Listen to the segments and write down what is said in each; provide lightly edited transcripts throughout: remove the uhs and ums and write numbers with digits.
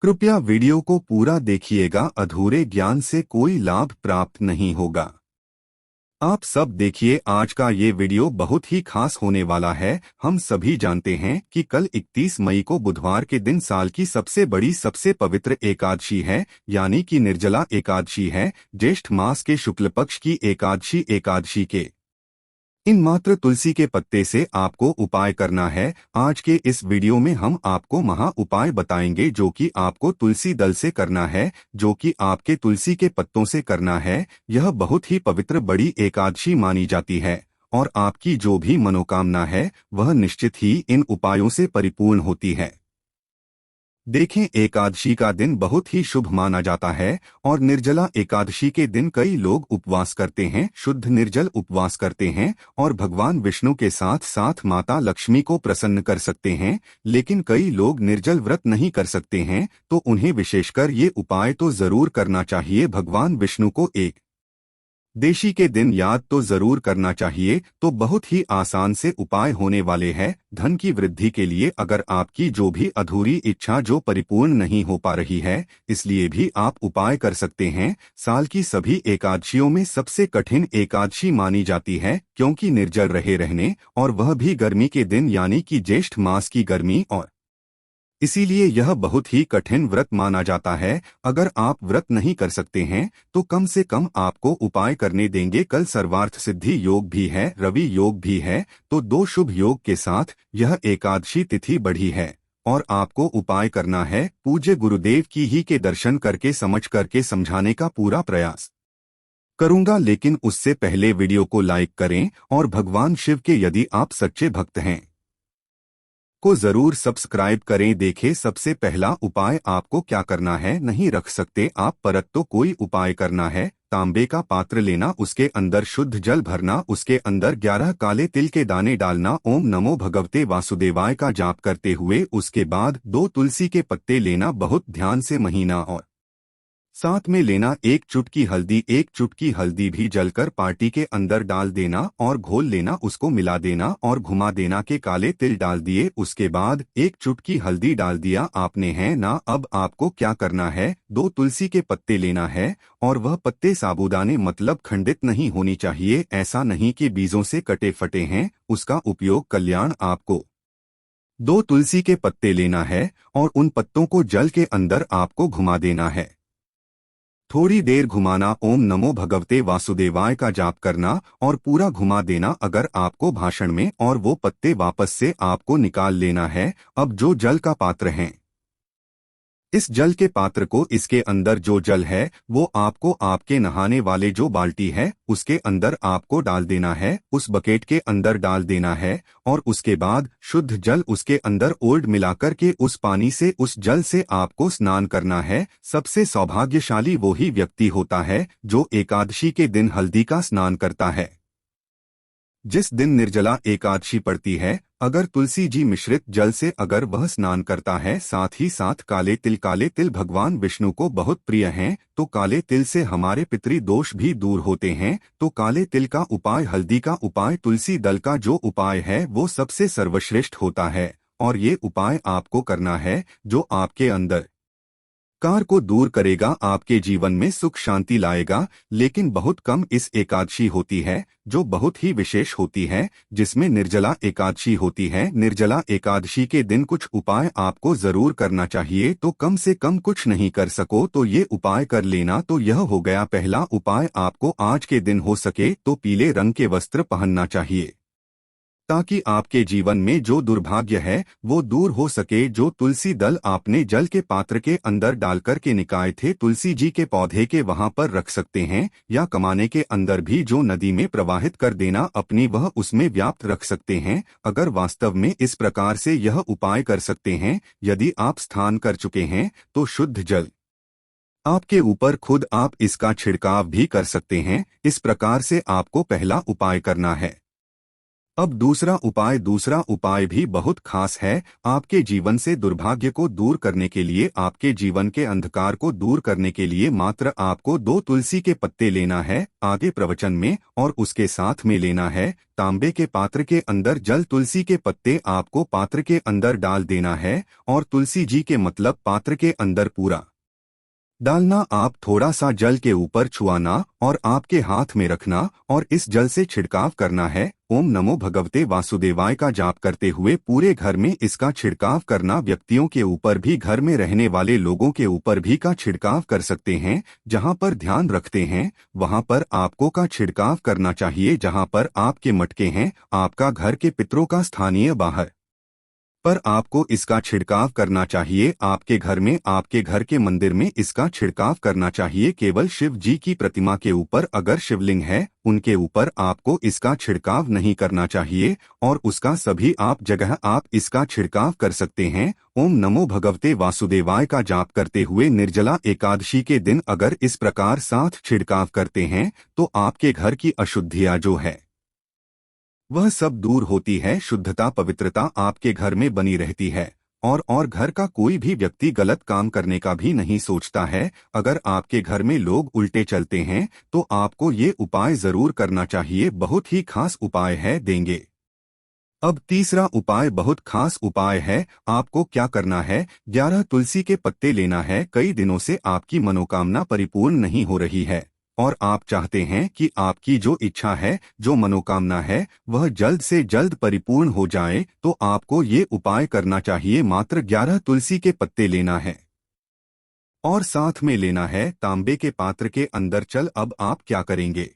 कृपया वीडियो को पूरा देखिएगा, अधूरे ज्ञान से कोई लाभ प्राप्त नहीं होगा। आप सब देखिए, आज का ये वीडियो बहुत ही खास होने वाला है। हम सभी जानते हैं कि कल 31 मई को बुधवार के दिन साल की सबसे बड़ी सबसे पवित्र एकादशी है, यानी कि निर्जला एकादशी है। ज्येष्ठ मास के शुक्ल पक्ष की एकादशी के इन मात्र तुलसी के पत्ते से आपको उपाय करना है। आज के इस वीडियो में हम आपको महा उपाय बताएंगे जो कि आपको तुलसी दल से करना है, जो कि आपके तुलसी के पत्तों से करना है। यह बहुत ही पवित्र बड़ी एकादशी मानी जाती है और आपकी जो भी मनोकामना है वह निश्चित ही इन उपायों से परिपूर्ण होती है। देखें, एकादशी का दिन बहुत ही शुभ माना जाता है और निर्जला एकादशी के दिन कई लोग उपवास करते हैं, शुद्ध निर्जल उपवास करते हैं और भगवान विष्णु के साथ साथ माता लक्ष्मी को प्रसन्न कर सकते हैं। लेकिन कई लोग निर्जल व्रत नहीं कर सकते हैं, तो उन्हें विशेषकर ये उपाय तो जरूर करना चाहिए। भगवान विष्णु को एक देशी के दिन याद तो जरूर करना चाहिए। तो बहुत ही आसान से उपाय होने वाले हैं। धन की वृद्धि के लिए अगर आपकी जो भी अधूरी इच्छा जो परिपूर्ण नहीं हो पा रही है, इसलिए भी आप उपाय कर सकते हैं। साल की सभी एकादशियों में सबसे कठिन एकादशी मानी जाती है, क्योंकि निर्जल रहने और वह भी गर्मी के दिन, यानी कि ज्येष्ठ मास की गर्मी, और इसीलिए यह बहुत ही कठिन व्रत माना जाता है। अगर आप व्रत नहीं कर सकते हैं तो कम से कम आपको उपाय करने देंगे। कल सर्वार्थ सिद्धि योग भी है, रवि योग भी है, तो दो शुभ योग के साथ यह एकादशी तिथि बढ़ी है और आपको उपाय करना है। पूज्य गुरुदेव की ही के दर्शन करके समझ करके समझाने का पूरा प्रयास करूंगा, लेकिन उससे पहले वीडियो को लाइक करें और भगवान शिव के यदि आप सच्चे भक्त हैं को जरूर सब्सक्राइब करें। देखें, सबसे पहला उपाय आपको क्या करना है, नहीं रख सकते आप परंतु कोई उपाय करना है। तांबे का पात्र लेना, उसके अंदर शुद्ध जल भरना, उसके अंदर 11 काले तिल के दाने डालना, ओम नमो भगवते वासुदेवाय का जाप करते हुए उसके बाद 2 तुलसी के पत्ते लेना, बहुत ध्यान से महीना और साथ में लेना एक चुटकी हल्दी भी जलकर पार्टी के अंदर डाल देना और घोल लेना, उसको मिला देना और घुमा देना के काले तिल डाल दिए। उसके बाद एक चुटकी हल्दी डाल दिया आपने, है ना। अब आपको क्या करना है, 2 तुलसी के पत्ते लेना है और वह पत्ते साबूदाने मतलब खंडित नहीं होनी चाहिए। ऐसा नहीं कि बीजों से कटे फटे हैं, उसका उपयोग कल्याण। आपको 2 तुलसी के पत्ते लेना है और उन पत्तों को जल के अंदर आपको घुमा देना है। थोड़ी देर घुमाना, ओम नमो भगवते वासुदेवाय का जाप करना और पूरा घुमा देना। अगर आपको भाषण में और वो पत्ते वापस से आपको निकाल लेना है। अब जो जल का पात्र है, इस जल के पात्र को, इसके अंदर जो जल है वो आपको आपके नहाने वाले जो बाल्टी है उसके अंदर आपको डाल देना है, उस बकेट के अंदर डाल देना है और उसके बाद शुद्ध जल उसके अंदर ओल्ड मिलाकर के उस पानी से, उस जल से आपको स्नान करना है। सबसे सौभाग्यशाली वो ही व्यक्ति होता है जो एकादशी के दिन हल्दी का स्नान करता है। जिस दिन निर्जला एकादशी पड़ती है, अगर तुलसी जी मिश्रित जल से अगर वह स्नान करता है, साथ ही साथ काले तिल भगवान विष्णु को बहुत प्रिय हैं, तो काले तिल से हमारे पितृ दोष भी दूर होते हैं। तो काले तिल का उपाय, हल्दी का उपाय, तुलसी दल का जो उपाय है वो सबसे सर्वश्रेष्ठ होता है और ये उपाय आपको करना है जो आपके अंदर कार को दूर करेगा, आपके जीवन में सुख शांति लाएगा। लेकिन बहुत कम इस एकादशी होती है जो बहुत ही विशेष होती है, जिसमें निर्जला एकादशी होती है। निर्जला एकादशी के दिन कुछ उपाय आपको जरूर करना चाहिए, तो कम से कम कुछ नहीं कर सको तो ये उपाय कर लेना। तो यह हो गया पहला उपाय। आपको आज के दिन हो सके तो पीले रंग के वस्त्र पहनना चाहिए, ताकि आपके जीवन में जो दुर्भाग्य है वो दूर हो सके। जो तुलसी दल आपने जल के पात्र के अंदर डालकर के निकाय थे, तुलसी जी के पौधे के वहां पर रख सकते हैं, या कमाने के अंदर भी जो नदी में प्रवाहित कर देना अपनी, वह उसमें व्याप्त रख सकते हैं। अगर वास्तव में इस प्रकार से यह उपाय कर सकते हैं, यदि आप स्नान कर चुके हैं तो शुद्ध जल आपके ऊपर खुद आप इसका छिड़काव भी कर सकते हैं। इस प्रकार से आपको पहला उपाय करना है। अब दूसरा उपाय भी बहुत खास है। आपके जीवन से दुर्भाग्य को दूर करने के लिए, आपके जीवन के अंधकार को दूर करने के लिए मात्र आपको 2 तुलसी के पत्ते लेना है आगे प्रवचन में, और उसके साथ में लेना है तांबे के पात्र के अंदर जल। तुलसी के पत्ते आपको पात्र के अंदर डाल देना है, और तुलसी जी के मतलब पात्र के अंदर पूरा डालना। आप थोड़ा सा जल के ऊपर छुआना और आपके हाथ में रखना और इस जल से छिड़काव करना है। ओम नमो भगवते वासुदेवाय का जाप करते हुए पूरे घर में इसका छिड़काव करना। व्यक्तियों के ऊपर भी, घर में रहने वाले लोगों के ऊपर भी का छिड़काव कर सकते हैं। जहां पर ध्यान रखते हैं वहां पर आपको का छिड़काव करना चाहिए। जहां पर आपके मटके हैं, आपका घर के पितरों का स्थानीय बाहर पर आपको इसका छिड़काव करना चाहिए। आपके घर में, आपके घर के मंदिर में इसका छिड़काव करना चाहिए। केवल शिव जी की प्रतिमा के ऊपर, अगर शिवलिंग है उनके ऊपर आपको इसका छिड़काव नहीं करना चाहिए, और उसका सभी आप जगह आप इसका छिड़काव कर सकते हैं। ओम नमो भगवते वासुदेवाय का जाप करते हुए निर्जला एकादशी के दिन अगर इस प्रकार साथ छिड़काव करते हैं तो आपके घर की अशुद्धियां जो है वह सब दूर होती है। शुद्धता, पवित्रता आपके घर में बनी रहती है, और घर का कोई भी व्यक्ति गलत काम करने का भी नहीं सोचता है। अगर आपके घर में लोग उल्टे चलते हैं तो आपको ये उपाय जरूर करना चाहिए। बहुत ही खास उपाय है, देंगे। अब तीसरा उपाय बहुत खास उपाय है। आपको क्या करना है, 11 तुलसी के पत्ते लेना है। कई दिनों से आपकी मनोकामना परिपूर्ण नहीं हो रही है और आप चाहते हैं कि आपकी जो इच्छा है, जो मनोकामना है, वह जल्द से जल्द परिपूर्ण हो जाए, तो आपको ये उपाय करना चाहिए। मात्र 11 तुलसी के पत्ते लेना है और साथ में लेना है तांबे के पात्र के अंदर जल। अब आप क्या करेंगे,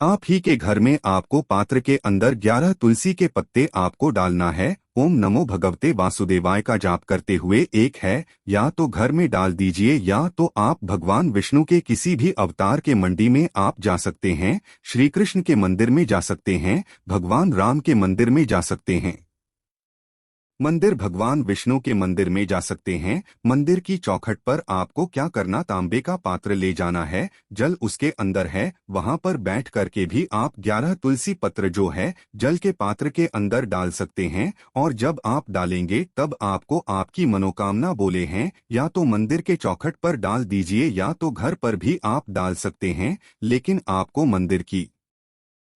आप ही के घर में आपको पात्र के अंदर 11 तुलसी के पत्ते आपको डालना है। ओम नमो भगवते वासुदेवाय का जाप करते हुए, एक है या तो घर में डाल दीजिए, या तो आप भगवान विष्णु के किसी भी अवतार के मंडी में आप जा सकते हैं, श्री कृष्ण के मंदिर में जा सकते हैं, भगवान राम के मंदिर में जा सकते हैं, भगवान विष्णु के मंदिर में जा सकते हैं। मंदिर की चौखट पर आपको क्या करना, तांबे का पात्र ले जाना है, जल उसके अंदर है, वहां पर बैठ करके भी आप 11 तुलसी पत्र जो है जल के पात्र के अंदर डाल सकते हैं। और जब आप डालेंगे तब आपको आपकी मनोकामना बोले हैं, या तो मंदिर के चौखट पर डाल दीजिए या तो घर पर भी आप डाल सकते हैं, लेकिन आपको मंदिर की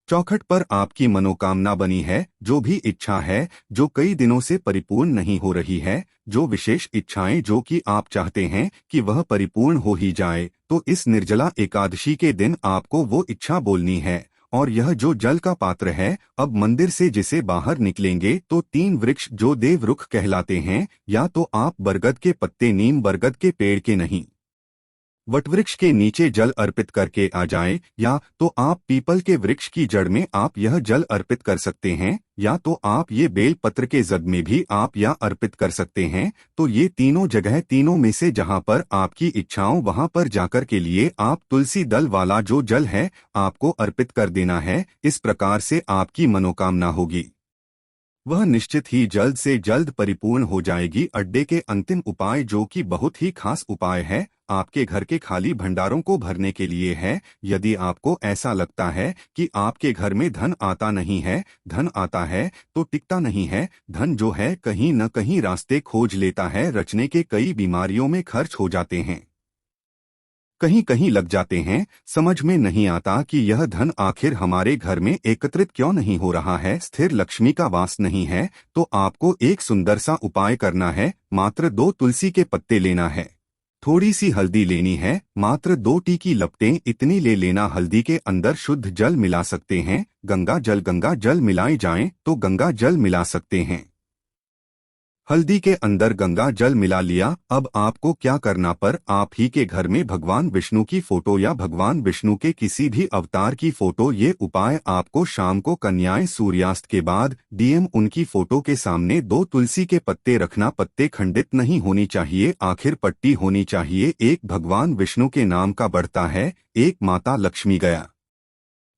चौखट पर आपकी मनोकामना बनी है, जो भी इच्छा है, जो कई दिनों से परिपूर्ण नहीं हो रही है, जो विशेष इच्छाएं जो कि आप चाहते हैं कि वह परिपूर्ण हो ही जाए, तो इस निर्जला एकादशी के दिन आपको वो इच्छा बोलनी है। और यह जो जल का पात्र है, अब मंदिर से जिसे बाहर निकलेंगे तो 3 वृक्ष जो देव रुख कहलाते हैं, या तो आप बरगद के पत्ते, नीम बरगद के पेड़ के नहीं, वटवृक्ष के नीचे जल अर्पित करके आ जाएं, या तो आप पीपल के वृक्ष की जड़ में आप यह जल अर्पित कर सकते हैं, या तो आप ये बेल पत्र के जद में भी आप यह अर्पित कर सकते हैं। तो ये तीनों जगह, तीनों में से जहां पर आपकी इच्छाओं वहां पर जाकर के लिए आप तुलसी दल वाला जो जल है आपको अर्पित कर देना है। इस प्रकार से आपकी मनोकामना होगी वह निश्चित ही जल्द से जल्द परिपूर्ण हो जाएगी। अड्डे के अंतिम उपाय जो कि बहुत ही खास उपाय है, आपके घर के खाली भंडारों को भरने के लिए है। यदि आपको ऐसा लगता है कि आपके घर में धन आता नहीं है, धन आता है तो टिकता नहीं है, धन जो है कहीं न कहीं रास्ते खोज लेता है, रचने के कई बीमारियों में खर्च हो जाते हैं, कहीं कहीं लग जाते हैं, समझ में नहीं आता कि यह धन आखिर हमारे घर में एकत्रित क्यों नहीं हो रहा है, स्थिर लक्ष्मी का वास नहीं है। तो आपको एक सुंदर सा उपाय करना है। मात्र 2 तुलसी के पत्ते लेना है, थोड़ी सी हल्दी लेनी है, मात्र 2 टी की लपटें इतनी ले लेना। हल्दी के अंदर शुद्ध जल मिला सकते हैं, गंगा जल मिलाए जाएं तो गंगा जल मिला सकते हैं। हल्दी के अंदर गंगा जल मिला लिया। अब आपको क्या करना, पर आप ही के घर में भगवान विष्णु की फोटो या भगवान विष्णु के किसी भी अवतार की फोटो, ये उपाय आपको शाम को कन्याएं सूर्यास्त के बाद डीएम उनकी फोटो के सामने 2 तुलसी के पत्ते रखना। पत्ते खंडित नहीं होनी चाहिए, आखिर पट्टी होनी चाहिए। एक भगवान विष्णु के नाम का बढ़ता है, एक माता लक्ष्मी गया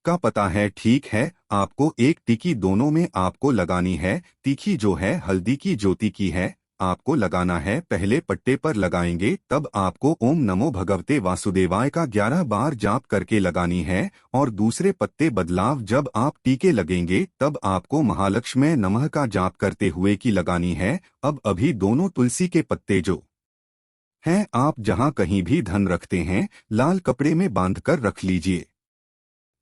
का पता है, ठीक है। आपको एक टिकी दोनों में आपको लगानी है। तीखी जो है हल्दी की ज्योति की है, आपको लगाना है। पहले पट्टे पर लगाएंगे तब आपको ओम नमो भगवते वासुदेवाय का 11 बार जाप करके लगानी है, और दूसरे पत्ते बदलाव जब आप टीके लगेंगे तब आपको महालक्ष्मी नमः का जाप करते हुए की लगानी है। अब अभी दोनों तुलसी के पत्ते जो हैं आप जहां कहीं भी धन रखते हैं लाल कपड़े में बांधकर रख लीजिए,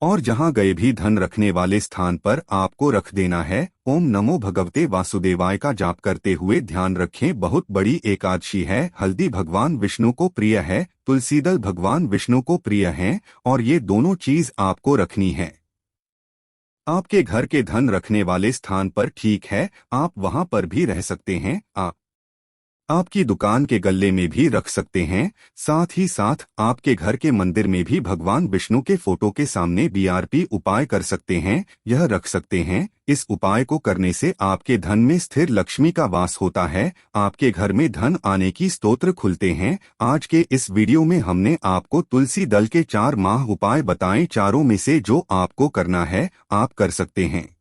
और जहां गए भी धन रखने वाले स्थान पर आपको रख देना है। ओम नमो भगवते वासुदेवाय का जाप करते हुए ध्यान रखें, बहुत बड़ी एकादशी है। हल्दी भगवान विष्णु को प्रिय है, तुलसी दल भगवान विष्णु को प्रिय हैं, और ये दोनों चीज आपको रखनी है। आपके घर के धन रखने वाले स्थान पर ठीक है, आप वहां पर भी रह सकते हैं। आपकी दुकान के गल्ले में भी रख सकते हैं। साथ ही साथ आपके घर के मंदिर में भी भगवान विष्णु के फोटो के सामने बीआरपी उपाय कर सकते हैं, यह रख सकते हैं। इस उपाय को करने से आपके धन में स्थिर लक्ष्मी का वास होता है, आपके घर में धन आने की स्तोत्र खुलते हैं। आज के इस वीडियो में हमने आपको तुलसी दल के 4 माह उपाय बताएं, चारों में से जो आपको करना है आप कर सकते हैं।